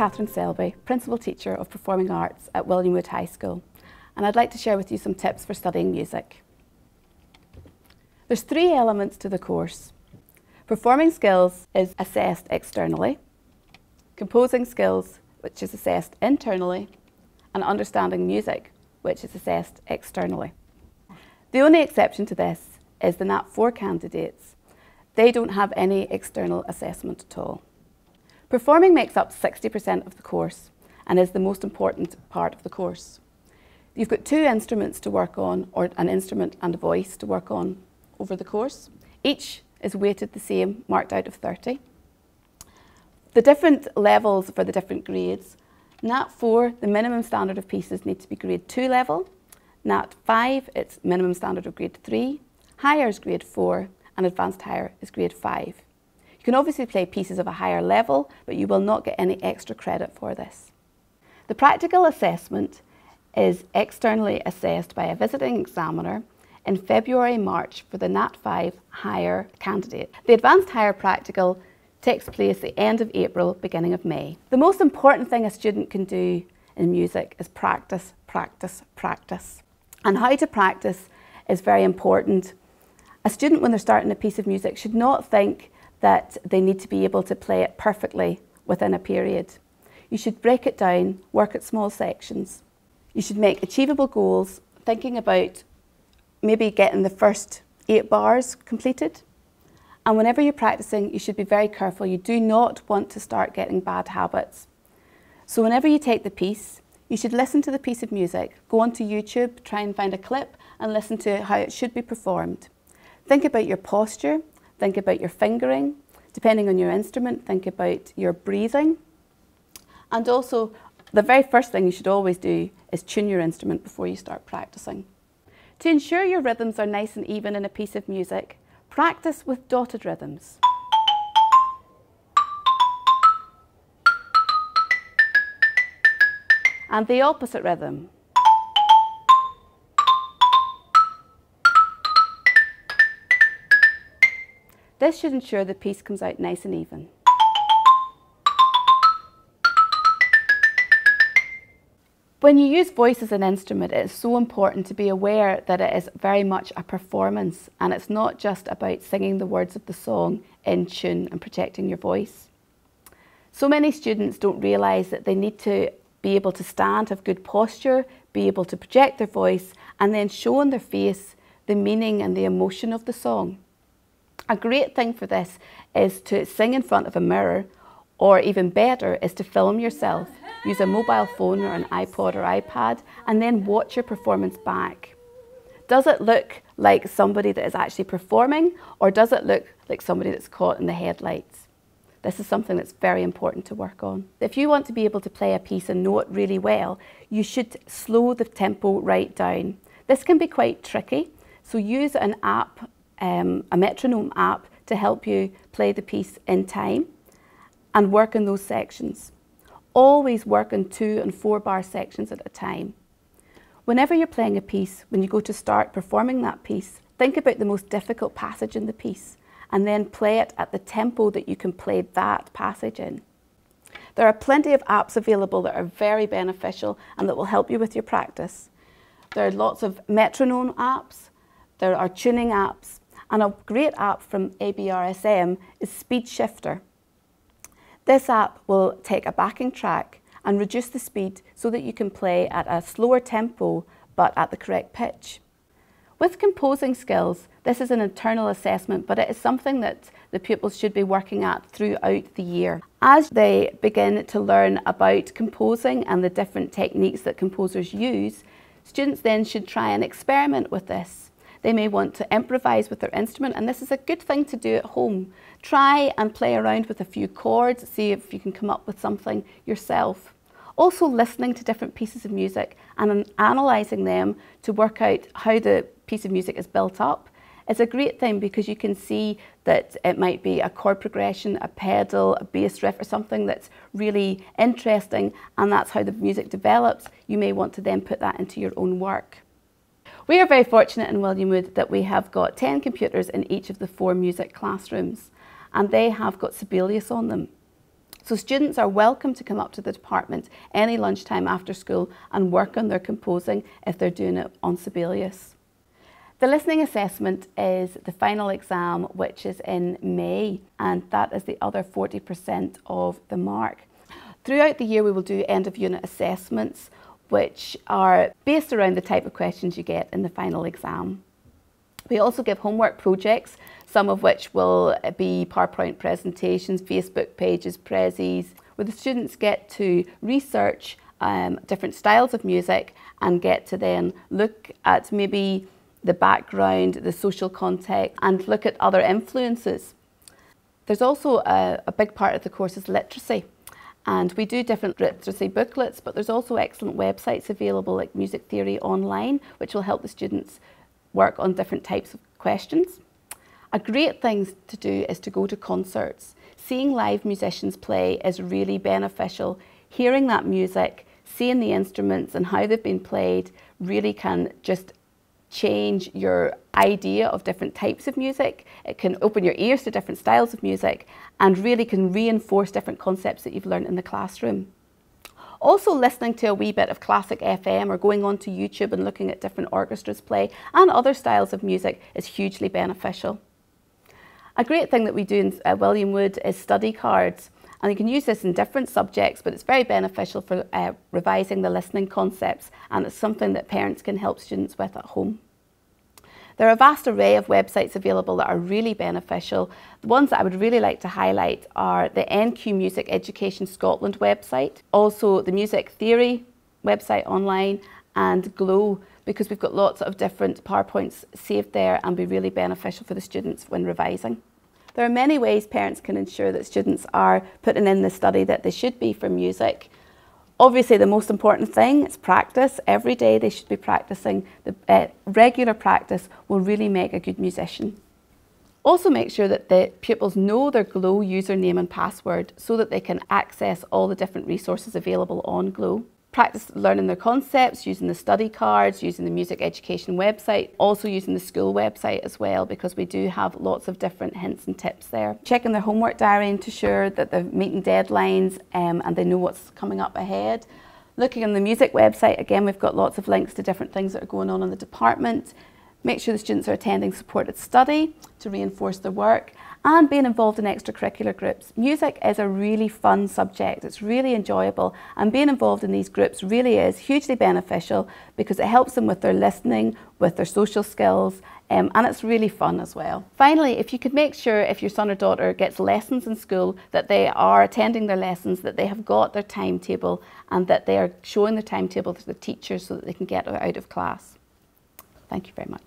Catherine Selby, Principal Teacher of Performing Arts at William Wood High School, and I'd like to share with you some tips for studying music. There's 3 elements to the course. Performing skills is assessed externally, composing skills, which is assessed internally, and understanding music, which is assessed externally. The only exception to this is the Nat 4 candidates. They don't have any external assessment at all. Performing makes up 60% of the course and is the most important part of the course. You've got 2 instruments to work on, or an instrument and a voice to work on over the course. Each is weighted the same, marked out of 30. The different levels for the different grades. Nat 4, the minimum standard of pieces need to be grade 2 level. Nat 5, it's minimum standard of grade 3. Higher is grade 4, and advanced higher is grade 5. You can obviously play pieces of a higher level, but you will not get any extra credit for this. The practical assessment is externally assessed by a visiting examiner in February-March for the Nat 5 higher candidate. The advanced higher practical takes place the end of April, beginning of May. The most important thing a student can do in music is practice, practice, practice. And how to practice is very important. A student, when they're starting a piece of music, should not think that they need to be able to play it perfectly within a period. You should break it down, work at small sections. You should make achievable goals, thinking about maybe getting the first 8 bars completed. And whenever you're practicing, you should be very careful. You do not want to start getting bad habits. So whenever you take the piece, you should listen to the piece of music. Go onto YouTube, try and find a clip and listen to how it should be performed. Think about your posture, think about your fingering. Depending on your instrument, think about your breathing. And also, the very first thing you should always do is tune your instrument before you start practicing. To ensure your rhythms are nice and even in a piece of music, practice with dotted rhythms. And the opposite rhythm. This should ensure the piece comes out nice and even. When you use voice as an instrument, it is so important to be aware that it is very much a performance, and it's not just about singing the words of the song in tune and protecting your voice. So many students don't realise that they need to be able to stand, have good posture, be able to project their voice, and then show on their face the meaning and the emotion of the song. A great thing for this is to sing in front of a mirror, or even better is to film yourself. Use a mobile phone or an iPod or iPad and then watch your performance back. Does it look like somebody that is actually performing, or does it look like somebody that's caught in the headlights? This is something that's very important to work on. If you want to be able to play a piece and know it really well, you should slow the tempo right down. This can be quite tricky, so use an app, a metronome app, to help you play the piece in time and work in those sections. Always work in 2 and 4 bar sections at a time. Whenever you're playing a piece, when you go to start performing that piece, think about the most difficult passage in the piece and then play it at the tempo that you can play that passage in. There are plenty of apps available that are very beneficial and that will help you with your practice. There are lots of metronome apps, there are tuning apps, and a great app from ABRSM is Speed Shifter. This app will take a backing track and reduce the speed so that you can play at a slower tempo but at the correct pitch. With composing skills, this is an internal assessment, but it is something that the pupils should be working at throughout the year. As they begin to learn about composing and the different techniques that composers use, students then should try and experiment with this. They may want to improvise with their instrument, and this is a good thing to do at home. Try and play around with a few chords, see if you can come up with something yourself. Also, listening to different pieces of music and analysing them to work out how the piece of music is built up is a great thing, because you can see that it might be a chord progression, a pedal, a bass riff, or something that's really interesting, and that's how the music develops. You may want to then put that into your own work. We are very fortunate in William Wood that we have got 10 computers in each of the 4 music classrooms, and they have got Sibelius on them. So students are welcome to come up to the department any lunchtime after school and work on their composing if they're doing it on Sibelius. The listening assessment is the final exam, which is in May, and that is the other 40% of the mark. Throughout the year we will do end of unit assessments, which are based around the type of questions you get in the final exam. We also give homework projects, some of which will be PowerPoint presentations, Facebook pages, prezzies, where the students get to research different styles of music and get to then look at maybe the background, the social context, and look at other influences. There's also a big part of the course is literacy. And we do different literacy booklets, but there's also excellent websites available like Music Theory Online, which will help the students work on different types of questions. A great thing to do is to go to concerts. Seeing live musicians play is really beneficial. Hearing that music, seeing the instruments and how they've been played really can just change your idea of different types of music. It can open your ears to different styles of music and really can reinforce different concepts that you've learned in the classroom. Also, listening to a wee bit of classic FM or going onto YouTube and looking at different orchestras play and other styles of music is hugely beneficial. A great thing that we do in William Wood is study cards, and you can use this in different subjects, but it's very beneficial for revising the listening concepts, and it's something that parents can help students with at home. There are a vast array of websites available that are really beneficial. The ones that I would really like to highlight are the NQ Music Education Scotland website, also the Music Theory website online, and Glow, because we've got lots of different PowerPoints saved there and be really beneficial for the students when revising. There are many ways parents can ensure that students are putting in the study that they should be for music. Obviously, the most important thing is practice. Every day they should be practicing. The regular practice will really make a good musician. Also make sure that the pupils know their Glow username and password so that they can access all the different resources available on Glow. Practice learning their concepts, using the study cards, using the music education website, also using the school website as well, because we do have lots of different hints and tips there. Checking their homework diary to ensure that they're meeting deadlines and they know what's coming up ahead. Looking on the music website, again, we've got lots of links to different things that are going on in the department. Make sure the students are attending supported study to reinforce their work, and being involved in extracurricular groups. Music is a really fun subject, it's really enjoyable, and being involved in these groups really is hugely beneficial because it helps them with their listening, with their social skills, and it's really fun as well. Finally, if you could make sure if your son or daughter gets lessons in school, that they are attending their lessons, that they have got their timetable, and that they are showing the timetable to the teachers so that they can get out of class. Thank you very much.